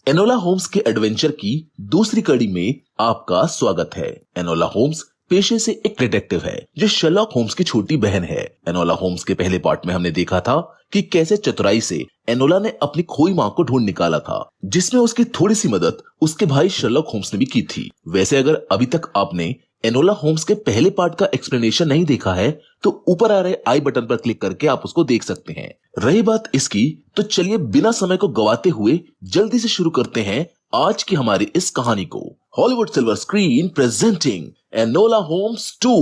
Enola Holmes के adventure की दूसरी कड़ी में आपका स्वागत है। एनोला होम्स पेशे से एक डिटेक्टिव है जो शर्लॉक होम्स की छोटी बहन है। एनोला होम्स के पहले पार्ट में हमने देखा था कि कैसे चतुराई से एनोला ने अपनी खोई मां को ढूंढ निकाला था, जिसमें उसकी थोड़ी सी मदद उसके भाई शर्लॉक होम्स ने भी की थी। वैसे अगर अभी तक आपने एनोला होम्स के पहले पार्ट का एक्सप्लेनेशन नहीं देखा है तो ऊपर आ रहे आई बटन पर क्लिक करके आप उसको देख सकते हैं। रही बात इसकी, तो चलिए बिना समय को गवाते हुए जल्दी से शुरू करते हैं आज की हमारी इस कहानी को। Hollywood silver screen presenting Enola Holmes 2।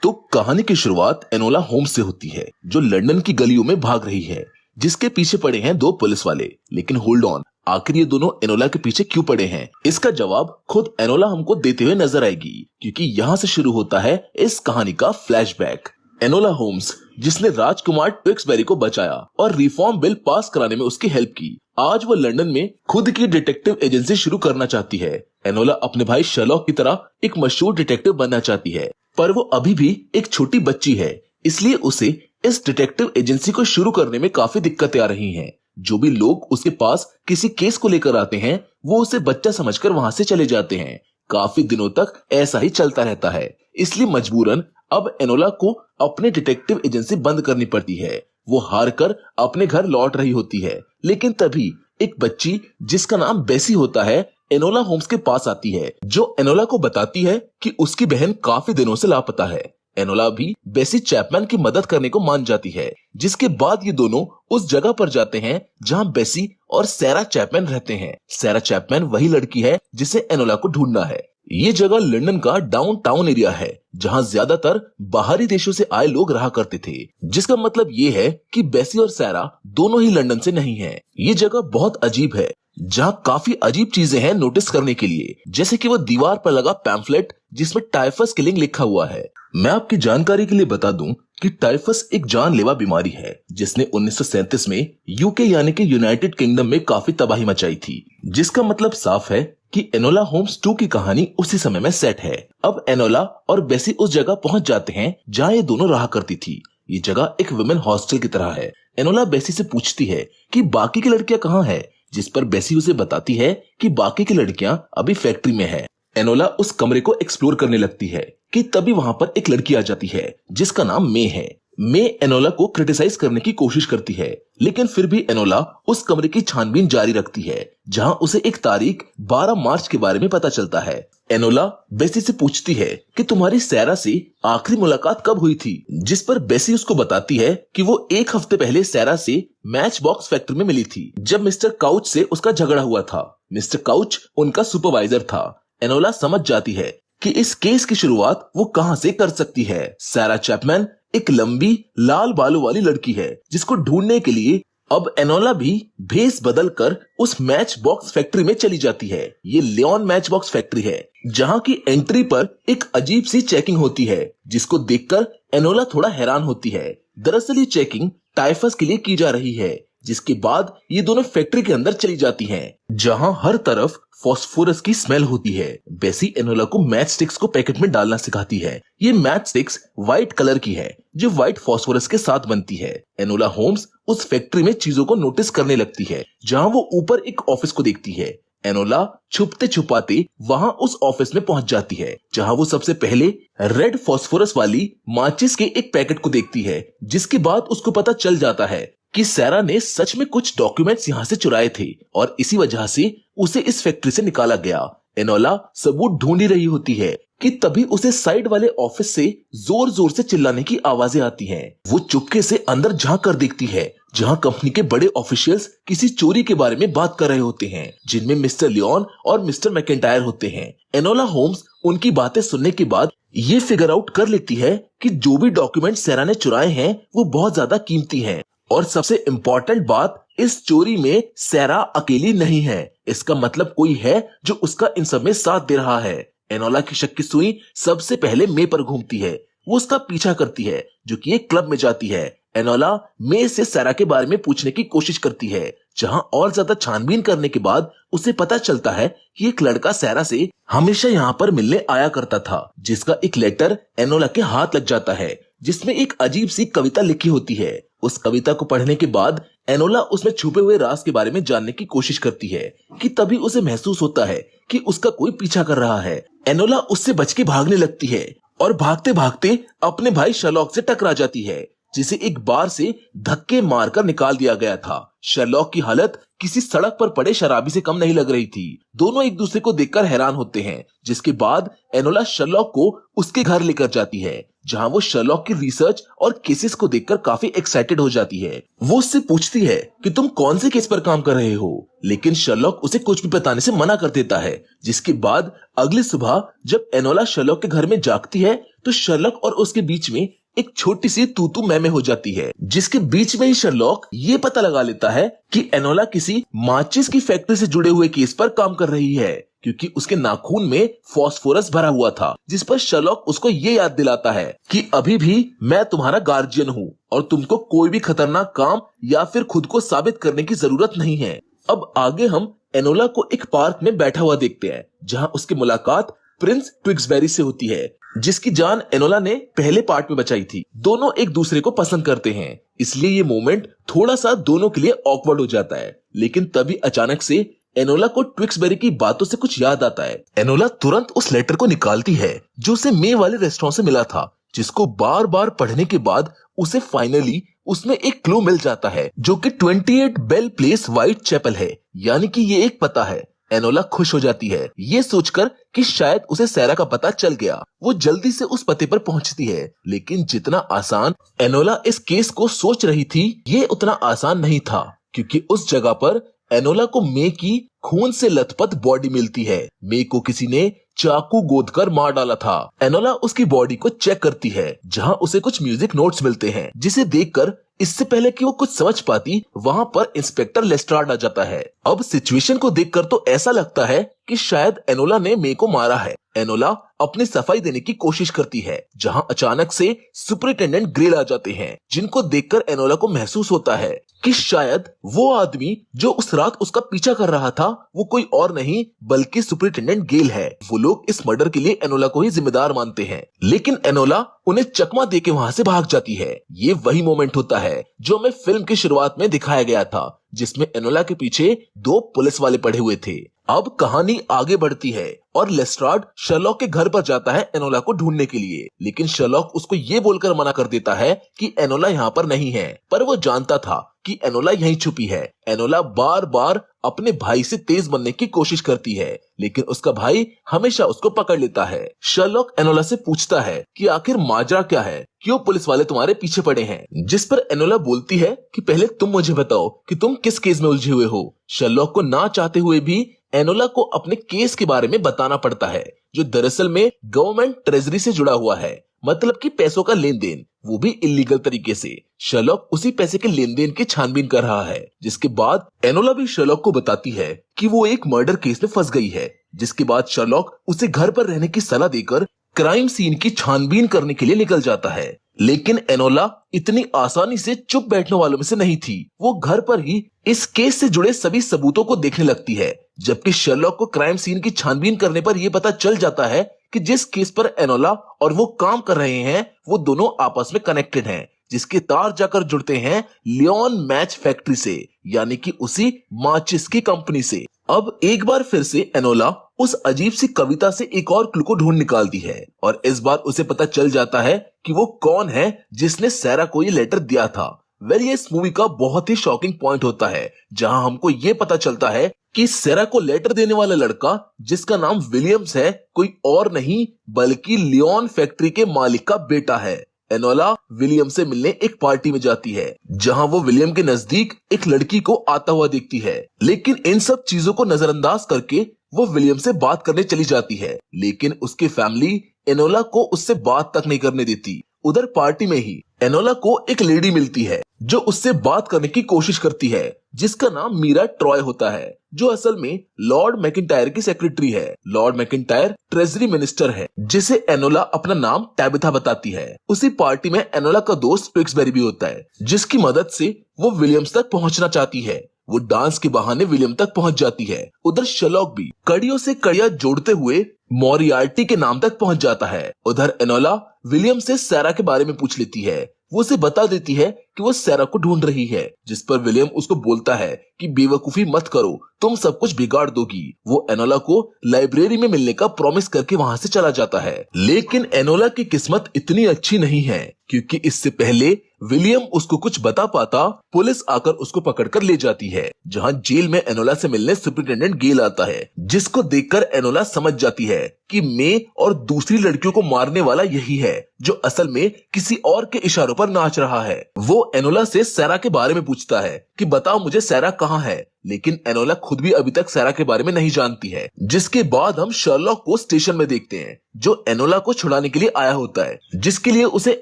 तो कहानी की शुरुआत एनोला होम्स से होती है जो लंदन की गलियों में भाग रही है, जिसके पीछे पड़े हैं दो पुलिस वाले। लेकिन होल्ड ऑन, आखिर ये दोनों एनोला के पीछे क्यों पड़े हैं, इसका जवाब खुद एनोला हमको देते हुए नजर आएगी, क्योंकि यहाँ से शुरू होता है इस कहानी का फ्लैशबैक। एनोला होम्स, जिसने राजकुमार ट्विक्सबेरी को बचाया और रिफॉर्म बिल पास कराने में उसकी हेल्प की, आज वो लंदन में खुद की डिटेक्टिव एजेंसी शुरू करना चाहती है। एनोला अपने भाई शर्लॉक की तरह एक मशहूर डिटेक्टिव बनना चाहती है, पर वो अभी भी एक छोटी बच्ची है, इसलिए उसे इस डिटेक्टिव एजेंसी को शुरू करने में काफी दिक्कतें आ रही हैं। जो भी लोग उसके पास किसी केस को लेकर आते हैं वो उसे बच्चा समझकर वहां से चले जाते हैं। काफी दिनों तक ऐसा ही चलता रहता है, इसलिए मजबूरन अब एनोला को अपने डिटेक्टिव एजेंसी बंद करनी पड़ती है। वो हार कर अपने घर लौट रही होती है, लेकिन तभी एक बच्ची जिसका नाम बेसी होता है एनोला होम्स के पास आती है, जो एनोला को बताती है कि उसकी बहन काफी दिनों से लापता है। एनोला भी बेसी चैपमैन की मदद करने को मान जाती है, जिसके बाद ये दोनों उस जगह पर जाते हैं जहां बेसी और सैरा चैपमैन रहते हैं। सैरा चैपमैन वही लड़की है जिसे एनोला को ढूंढना है। ये जगह लंदन का डाउनटाउन एरिया है, जहां ज्यादातर बाहरी देशों से आए लोग रहा करते थे, जिसका मतलब ये है कि बेसी और सैरा दोनों ही लंदन से नहीं हैं। ये जगह बहुत अजीब है, जहाँ काफी अजीब चीजें हैं नोटिस करने के लिए, जैसे कि वो दीवार पर लगा पैम्फलेट जिसमें टाइफस किलिंग लिखा हुआ है। मैं आपकी जानकारी के लिए बता दूं कि टाइफस एक जानलेवा बीमारी है जिसने 1937 में यूके यानी कि यूनाइटेड किंगडम में काफी तबाही मचाई थी, जिसका मतलब साफ है कि एनोला होम्स 2 की कहानी उसी समय में सेट है। अब एनोला और बेसी उस जगह पहुंच जाते हैं जहां ये दोनों रहा करती थी। ये जगह एक वुमेन हॉस्टल की तरह है। एनोला बेसी से पूछती है कि बाकी की लड़कियां कहाँ है, जिस पर बेसी उसे बताती है कि बाकी की लड़कियां अभी फैक्ट्री में है। एनोला उस कमरे को एक्सप्लोर करने लगती है कि तभी वहां पर एक लड़की आ जाती है जिसका नाम मे है। मे एनोला को क्रिटिसाइज करने की कोशिश करती है, लेकिन फिर भी एनोला उस कमरे की छानबीन जारी रखती है, जहां उसे एक तारीख 12 मार्च के बारे में पता चलता है। एनोला बेसी से पूछती है कि तुम्हारी सैरा से आखिरी मुलाकात कब हुई थी, जिस पर बेसी उसको बताती है कि वो एक हफ्ते पहले सैरा से मैच बॉक्स फैक्ट्री में मिली थी, जब मिस्टर काउच से उसका झगड़ा हुआ था। मिस्टर काउच उनका सुपरवाइजर था। एनोला समझ जाती है कि इस केस की शुरुआत वो कहां से कर सकती है। सैरा चैपमैन एक लंबी लाल बालों वाली लड़की है जिसको ढूंढने के लिए अब एनोला भी भेस बदल कर उस मैच बॉक्स फैक्ट्री में चली जाती है। ये लियोन मैच बॉक्स फैक्ट्री है, जहां की एंट्री पर एक अजीब सी चेकिंग होती है, जिसको देखकर एनोला थोड़ा हैरान होती है। दरअसल ये चेकिंग टाइफस के लिए की जा रही है, जिसके बाद ये दोनों फैक्ट्री के अंदर चली जाती हैं, जहां हर तरफ फास्फोरस की स्मेल होती है। बेसी एनोला को मैच स्टिक्स को पैकेट में डालना सिखाती है। ये मैच स्टिक्स व्हाइट कलर की है जो व्हाइट फास्फोरस के साथ बनती है। एनोला होम्स उस फैक्ट्री में चीजों को नोटिस करने लगती है, जहां वो ऊपर एक ऑफिस को देखती है। एनोला छुपते छुपाते वहां उस ऑफिस में पहुंच जाती है, जहां वो सबसे पहले रेड फास्फोरस वाली माचिस के एक पैकेट को देखती है, जिसके बाद उसको पता चल जाता है कि सैरा ने सच में कुछ डॉक्यूमेंट्स यहाँ से चुराए थे और इसी वजह से उसे इस फैक्ट्री से निकाला गया। एनोला सबूत ढूंढ ही रही होती है कि तभी उसे साइड वाले ऑफिस से जोर जोर से चिल्लाने की आवाजें आती हैं। वो चुपके से अंदर झांक कर देखती है, जहां कंपनी के बड़े ऑफिशियल्स किसी चोरी के बारे में बात कर रहे होते हैं, जिनमें मिस्टर लियोन और मिस्टर मैकेंटायर होते हैं। एनोला होम्स उनकी बातें सुनने के बाद ये फिगर आउट कर लेती है कि जो भी डॉक्यूमेंट सैरा ने चुराए हैं वो बहुत ज्यादा कीमती हैं। और सबसे इम्पोर्टेंट बात, इस चोरी में सैरा अकेली नहीं है। इसका मतलब कोई है जो उसका इन सब में साथ दे रहा है। एनोला की शक की सुई सबसे पहले मे पर घूमती है। वो उसका पीछा करती है, जो कि एक क्लब में जाती है। एनोला मे से सैरा के बारे में पूछने की कोशिश करती है, जहां और ज्यादा छानबीन करने के बाद उसे पता चलता है कि एक लड़का सैरा से हमेशा यहाँ पर मिलने आया करता था, जिसका एक लेटर एनोला के हाथ लग जाता है, जिसमें एक अजीब सी कविता लिखी होती है उस कविता को पढ़ने के बाद एनोला उसमें छुपे हुए राज के बारे में जानने की कोशिश करती है कि तभी उसे महसूस होता है कि उसका कोई पीछा कर रहा है। एनोला उससे बच के भागने लगती है और भागते भागते अपने भाई शर्लॉक से टकरा जाती है, जिसे एक बार से धक्के मारकर निकाल दिया गया था। शर्लॉक की हालत किसी सड़क पर पड़े शराबी से कम नहीं लग रही थी। दोनों एक दूसरे को देखकर हैरान होते हैं, जिसके बाद एनोला शर्लॉक को उसके घर लेकर जाती है, जहां वो शर्लॉक की रिसर्च और केसेस को देखकर काफी एक्साइटेड हो जाती है। वो उससे पूछती है कि तुम कौन से केस पर काम कर रहे हो, लेकिन शर्लॉक उसे कुछ भी बताने से मना कर देता है। जिसके बाद अगली सुबह जब एनोला शर्लॉक के घर में जागती है तो शर्लॉक और उसके बीच में एक छोटी सी तू मैं हो जाती है, जिसके बीच में ही शर्लॉक ये पता लगा लेता है कि एनोला किसी माचिस की फैक्ट्री से जुड़े हुए केस पर काम कर रही है, क्योंकि उसके नाखून में फास्फोरस भरा हुआ था, जिस पर शर्लॉक उसको ये याद दिलाता है कि अभी भी मैं तुम्हारा गार्जियन हूँ और तुमको कोई भी खतरनाक काम या फिर खुद को साबित करने की जरूरत नहीं है। अब आगे हम एनोला को एक पार्क में बैठा हुआ देखते हैं, जहाँ उसकी मुलाकात प्रिंस ट्विक्सबेरी से होती है, जिसकी जान एनोला ने पहले पार्ट में बचाई थी। दोनों एक दूसरे को पसंद करते हैं, इसलिए ये मोमेंट थोड़ा सा दोनों के लिए ऑकवर्ड हो जाता है। लेकिन तभी अचानक से एनोला को ट्विक्सबेरी की बातों से कुछ याद आता है। एनोला तुरंत उस लेटर को निकालती है जो उसे मे वाले रेस्टोरेंट से मिला था, जिसको बार बार पढ़ने के बाद उसे फाइनली उसमें एक क्लू मिल जाता है, जो कि 28 बेल प्लेस व्हाइट चैपल है, यानी कि ये एक पता है। एनोला खुश हो जाती है ये सोचकर कि शायद उसे सैरा का पता चल गया। वो जल्दी से उस पते पर पहुंचती है, लेकिन जितना आसान एनोला इस केस को सोच रही थी, ये उतना आसान नहीं था, क्योंकि उस जगह पर एनोला को मे की खून से लथपथ बॉडी मिलती है। मे को किसी ने चाकू गोदकर मार डाला था। एनोला उसकी बॉडी को चेक करती है, जहां उसे कुछ म्यूजिक नोट्स मिलते हैं, जिसे देखकर इससे पहले कि वो कुछ समझ पाती, वहां पर इंस्पेक्टर लेस्ट्राड आ जाता है। अब सिचुएशन को देखकर तो ऐसा लगता है कि शायद एनोला ने मे को मारा है। एनोला अपनी सफाई देने की कोशिश करती है, जहां अचानक से सुपरिटेंडेंट ग्रेल आ जाते हैं, जिनको देखकर एनोला को महसूस होता है कि शायद वो आदमी जो उस रात उसका पीछा कर रहा था, वो कोई और नहीं बल्कि सुपरिटेंडेंट गेल है। वो लोग इस मर्डर के लिए एनोला को ही जिम्मेदार मानते हैं, लेकिन एनोला उन्हें चकमा देके वहां से भाग जाती है। ये वही मोमेंट होता है जो हमें फिल्म की शुरुआत में दिखाया गया था, जिसमें एनोला के पीछे 2 पुलिस वाले पड़े हुए थे। अब कहानी आगे बढ़ती है और लेस्ट्राड शर्लॉक के घर पर जाता है एनोला को ढूंढने के लिए, लेकिन शर्लॉक उसको ये बोलकर मना कर देता है कि एनोला यहाँ पर नहीं है, पर वो जानता था कि एनोला यहीं छुपी है। एनोला बार बार अपने भाई से तेज बनने की कोशिश करती है, लेकिन उसका भाई हमेशा उसको पकड़ लेता है। शर्लॉक एनोला से पूछता है कि आखिर माजरा क्या है, क्यों पुलिस वाले तुम्हारे पीछे पड़े हैं, जिस पर एनोला बोलती है कि पहले तुम मुझे बताओ कि तुम किस केस में उलझे हुए हो। शर्लॉक को ना चाहते हुए भी एनोला को अपने केस के बारे में बताना पड़ता है, जो दरअसल में गवर्नमेंट ट्रेजरी से जुड़ा हुआ है, मतलब कि पैसों का लेन देन, वो भी इलीगल तरीके से। शर्लॉक उसी पैसे के लेन देन की छानबीन कर रहा है, जिसके बाद एनोला भी शर्लॉक को बताती है कि वो एक मर्डर केस में फंस गई है। जिसके बाद शर्लॉक उसे घर पर रहने की सलाह देकर क्राइम सीन की छानबीन करने के लिए निकल जाता है। लेकिन एनोला इतनी आसानी से चुप बैठने वालों में से नहीं थी। वो घर पर ही इस केस से जुड़े सभी सबूतों को देखने लगती है, जबकि शर्लॉक को क्राइम सीन की छानबीन करने पर यह पता चल जाता है कि जिस केस पर एनोला और वो काम कर रहे हैं, वो दोनों आपस में कनेक्टेड हैं, जिसके तार जाकर जुड़ते हैं लियोन मैच फैक्ट्री से, यानी कि उसी माचिस की कंपनी से। अब एक बार फिर से एनोला उस अजीब सी कविता से एक और क्लू को ढूंढ निकालती है, और इस बार उसे पता चल जाता है कि वो कौन है जिसने सैरा को ये लेटर दिया था। ये इस मूवी का बहुत ही शॉकिंग पॉइंट होता है, जहां हमको ये पता चलता है कि सैरा को लेटर देने वाला लड़का, जिसका नाम विलियम्स है, कोई और नहीं बल्कि लियोन फैक्ट्री के मालिक का बेटा है। एनोला विलियम से मिलने एक पार्टी में जाती है, जहां वो विलियम के नजदीक एक लड़की को आता हुआ देखती है, लेकिन इन सब चीजों को नजरअंदाज करके वो विलियम से बात करने चली जाती है, लेकिन उसकी फैमिली एनोला को उससे बात तक नहीं करने देती। उधर पार्टी में ही एनोला को एक लेडी मिलती है जो उससे बात करने की कोशिश करती है, जिसका नाम मीरा ट्रॉय होता है, जो असल में लॉर्ड मैकिंटायर की सेक्रेटरी है। लॉर्ड मैकिंटायर ट्रेजरी मिनिस्टर है, जिसे एनोला अपना नाम टैबिथा बताती है। उसी पार्टी में एनोला का दोस्त ट्विक्सबेरी भी होता है, जिसकी मदद से वो विलियम्स तक पहुंचना चाहती है। वो डांस के बहाने विलियम तक पहुंच जाती है। उधर शर्लॉक भी कड़ियों से कड़ियां जोड़ते हुए मोरियार्टी के नाम तक पहुंच जाता है। उधर एनोला विलियम से सैरा के बारे में पूछ लेती है, वो उसे बता देती है कि वो सैरा को ढूंढ रही है, जिस पर विलियम उसको बोलता है कि बेवकूफी मत करो, तुम सब कुछ बिगाड़ दोगी। वो एनोला को लाइब्रेरी में मिलने का प्रॉमिस करके वहाँ से चला जाता है। लेकिन एनोला की किस्मत इतनी अच्छी नहीं है, क्योंकि इससे पहले विलियम उसको कुछ बता पाता, पुलिस आकर उसको पकड़कर ले जाती है, जहाँ जेल में एनोला से मिलने सुपरिटेंडेंट गेल आता है, जिसको देखकर एनोला समझ जाती है कि मे और दूसरी लड़कियों को मारने वाला यही है, जो असल में किसी और के इशारों पर नाच रहा है। वो एनोला से सैरा के बारे में पूछता है कि बताओ मुझे सैरा कहाँ है, लेकिन एनोला खुद भी अभी तक सैरा के बारे में नहीं जानती है। जिसके बाद हम शर्लॉक को स्टेशन में देखते हैं, जो एनोला को छुड़ाने के लिए आया होता है, जिसके लिए उसे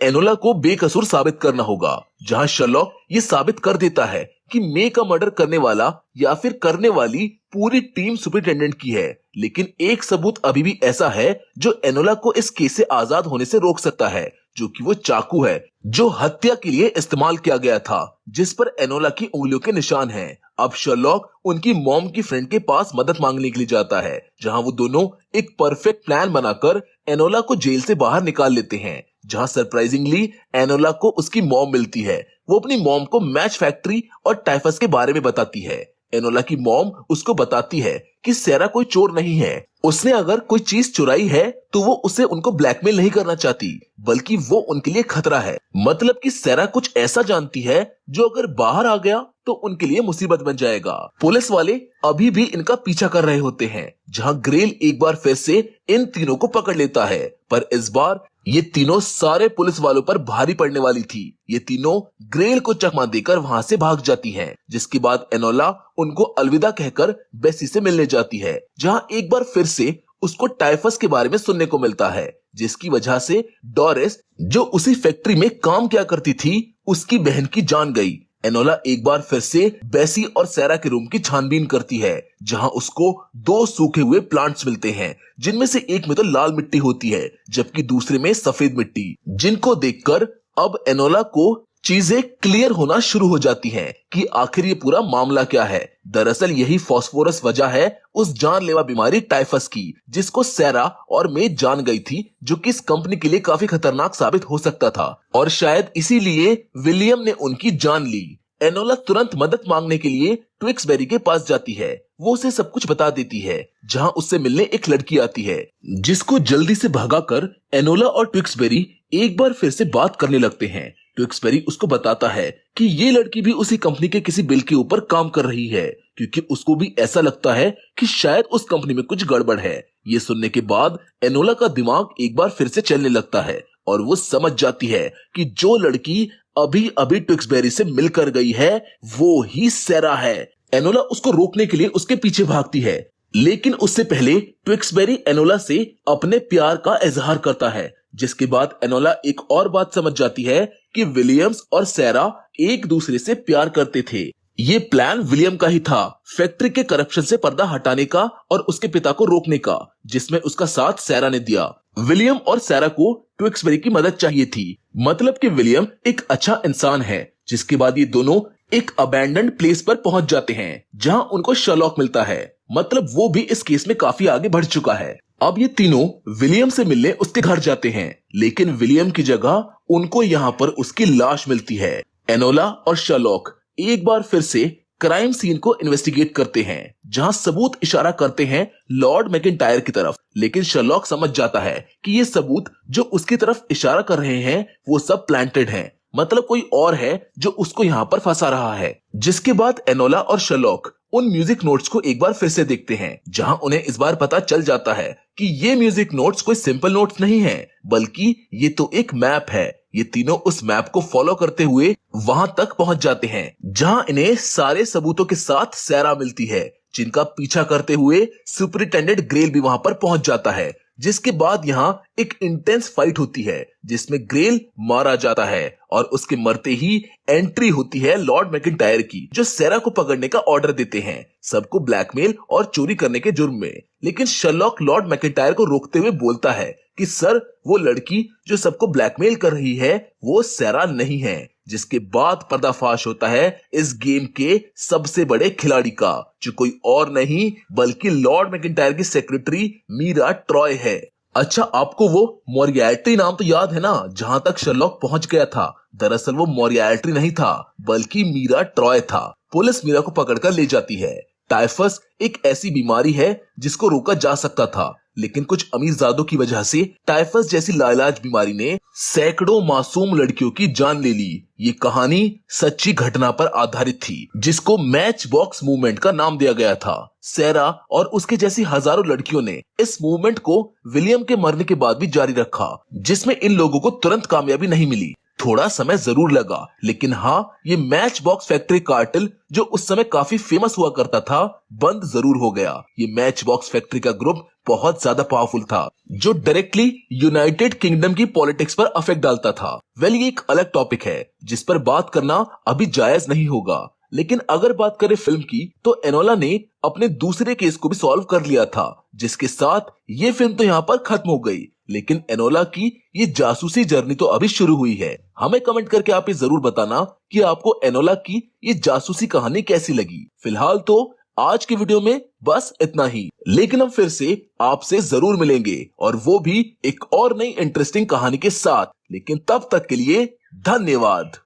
एनोला को बेकसूर साबित करना होगा। जहां शर्लॉक ये साबित कर देता है कि मे का मर्डर करने वाला या फिर करने वाली पूरी टीम सुपरिटेंडेंट की है, लेकिन एक सबूत अभी भी ऐसा है जो एनोला को इस केस से आजाद होने से रोक सकता है, जो कि वो चाकू है जो हत्या के लिए इस्तेमाल किया गया था, जिस पर एनोला की उंगलियों के निशान हैं। अब शर्लॉक उनकी मॉम की फ्रेंड के पास मदद मांगने के लिए जाता है, जहां वो दोनों एक परफेक्ट प्लान बनाकर एनोला को जेल से बाहर निकाल लेते हैं। जहां सरप्राइजिंगली एनोला को उसकी मॉम मिलती है। वो अपनी मॉम को मैच फैक्ट्री और टाइफस के बारे में बताती है। एनोला की मॉम उसको बताती है कि सैरा कोई चोर नहीं है, उसने अगर कोई चीज चुराई है तो वो उसे उनको ब्लैकमेल नहीं करना चाहती, बल्कि वो उनके लिए खतरा है। मतलब कि सैरा कुछ ऐसा जानती है जो अगर बाहर आ गया तो उनके लिए मुसीबत बन जाएगा। पुलिस वाले अभी भी इनका पीछा कर रहे होते हैं, जहां ग्रेल एक बार फिर से इन तीनों को पकड़ लेता है, पर इस बार ये तीनों सारे पुलिस वालों पर भारी पड़ने वाली थी। ये तीनों ग्रेल को चकमा देकर वहां से भाग जाती हैं, जिसके बाद एनोला उनको अलविदा कहकर बेसी से मिलने जाती है, जहां एक बार फिर से उसको टाइफस के बारे में सुनने को मिलता है, जिसकी वजह से डोरिस, जो उसी फैक्ट्री में काम किया करती थी, उसकी बहन की जान गई। एनोला एक बार फिर से बेसी और सैरा के रूम की छानबीन करती है, जहां उसको 2 सूखे हुए प्लांट्स मिलते हैं, जिनमें से एक में तो लाल मिट्टी होती है जबकि दूसरे में सफेद मिट्टी, जिनको देखकर अब एनोला को चीजें क्लियर होना शुरू हो जाती हैं कि आखिर ये पूरा मामला क्या है। दरअसल यही फास्फोरस वजह है उस जानलेवा बीमारी टाइफस की, जिसको सैरा और मे जान गई थी, जो कि इस कंपनी के लिए काफी खतरनाक साबित हो सकता था, और शायद इसीलिए विलियम ने उनकी जान ली। एनोला तुरंत मदद मांगने के लिए ट्विक्सबेरी के पास जाती है। वो उसे सब कुछ बता देती है, जहां उससे मिलने एक लड़की आती है, जिसको जल्दी से भगाकर एनोला और ट्विक्सबेरी एक बार फिर से बात करने लगते हैं। ट्विक्सबेरी उसको बताता है कि ये लड़की भी उसी कंपनी के किसी बिल के ऊपर काम कर रही है, क्योंकि उसको भी ऐसा लगता है कि शायद उस कंपनी में कुछ गड़बड़ है। ये सुनने के बाद एनोला का दिमाग एक बार फिर से चलने लगता है और वो समझ जाती है कि जो लड़की अभी अभी ट्विक्सबेरी से मिलकर गई है वो ही सैरा है। एनोला उसको रोकने के लिए उसके पीछे भागती है, लेकिन उससे पहले ट्विक्सबेरी एनोला से अपने प्यार का इजहार करता है, जिसके बाद एनोला एक और बात समझ जाती है कि विलियम्स और सैरा एक दूसरे से प्यार करते थे। ये प्लान विलियम का ही था, फैक्ट्री के करप्शन से पर्दा हटाने का और उसके पिता को रोकने का, जिसमें उसका साथ सैरा ने दिया। विलियम और सैरा को ट्विक्सबेरी की मदद चाहिए थी, मतलब कि विलियम एक अच्छा इंसान है। जिसके बाद ये दोनों एक अबैंडन्ड प्लेस पर पहुंच जाते हैं, जहां उनको शर्लॉक मिलता है, मतलब वो भी इस केस में काफी आगे बढ़ चुका है। अब ये तीनों विलियम से मिलने उसके घर जाते हैं, लेकिन विलियम की जगह उनको यहाँ पर उसकी लाश मिलती है। एनोला और शर्लॉक एक बार फिर से क्राइम सीन को इन्वेस्टिगेट करते हैं, जहां सबूत इशारा करते हैं लॉर्ड मैकिंटायर की तरफ, लेकिन शर्लॉक समझ जाता है कि ये सबूत जो उसकी तरफ इशारा कर रहे हैं वो सब प्लांटेड हैं, मतलब कोई और है जो उसको यहाँ पर फंसा रहा है। जिसके बाद एनोला और शर्लॉक उन म्यूजिक नोट्स को एक बार फिर से देखते हैं, जहां उन्हें इस बार पता चल जाता है कि ये म्यूजिक नोट्स कोई सिंपल नोट्स नहीं है, बल्कि ये तो एक मैप है। ये तीनों उस मैप को फॉलो करते हुए वहां तक पहुंच जाते हैं, जहां इन्हें सारे सबूतों के साथ सैरा मिलती है, जिनका पीछा करते हुए सुपरिटेंडेंट ग्रेल भी वहां पर पहुंच जाता है। जिसके बाद यहाँ एक इंटेंस फाइट होती है, जिसमें ग्रेल मारा जाता है और उसके मरते ही एंट्री होती है लॉर्ड मैकिंटायर की, जो सैरा को पकड़ने का ऑर्डर देते हैं, सबको ब्लैकमेल और चोरी करने के जुर्म में। लेकिन शर्लॉक लॉर्ड मैकिंटायर को रोकते हुए बोलता है कि सर, वो लड़की जो सबको ब्लैकमेल कर रही है वो सैरा नहीं है। जिसके बाद पर्दाफाश होता है इस गेम के सबसे बड़े खिलाड़ी का, जो कोई और नहीं बल्कि लॉर्ड मैकिंटायर की सेक्रेटरी मीरा ट्रॉय है। अच्छा, आपको वो मोरियार्टी नाम तो याद है ना, जहां तक शर्लॉक पहुंच गया था। दरअसल वो मोरियार्टी नहीं था, बल्कि मीरा ट्रॉय था। पुलिस मीरा को पकड़कर ले जाती है। टाइफस एक ऐसी बीमारी है जिसको रोका जा सकता था, लेकिन कुछ अमीरजादों की वजह से टाइफस जैसी लाइलाज बीमारी ने सैकड़ों मासूम लड़कियों की जान ले ली। ये कहानी सच्ची घटना पर आधारित थी, जिसको मैच बॉक्स मूवमेंट का नाम दिया गया था। सैरा और उसके जैसी हजारों लड़कियों ने इस मूवमेंट को विलियम के मरने के बाद भी जारी रखा, जिसमें इन लोगों को तुरंत कामयाबी नहीं मिली। थोड़ा समय जरूर लगा, लेकिन हाँ, ये मैच बॉक्स फैक्ट्री कार्टेल जो उस समय काफी फेमस हुआ करता था, बंद जरूर हो गया। ये मैच बॉक्स फैक्ट्री का ग्रुप बहुत ज्यादा पावरफुल था, जो डायरेक्टली यूनाइटेड किंगडम की पॉलिटिक्स पर अफेक्ट डालता था। ये एक अलग टॉपिक है जिस पर बात करना अभी जायज नहीं होगा। लेकिन अगर बात करें फिल्म की, तो एनोला ने अपने दूसरे केस को भी सॉल्व कर लिया था, जिसके साथ ये फिल्म तो यहाँ पर खत्म हो गई। लेकिन एनोला की ये जासूसी जर्नी तो अभी शुरू हुई है। हमें कमेंट करके आप ये जरूर बताना कि आपको एनोला की ये जासूसी कहानी कैसी लगी। फिलहाल तो आज की वीडियो में बस इतना ही, लेकिन हम फिर से आपसे जरूर मिलेंगे, और वो भी एक और नई इंटरेस्टिंग कहानी के साथ। लेकिन तब तक के लिए धन्यवाद।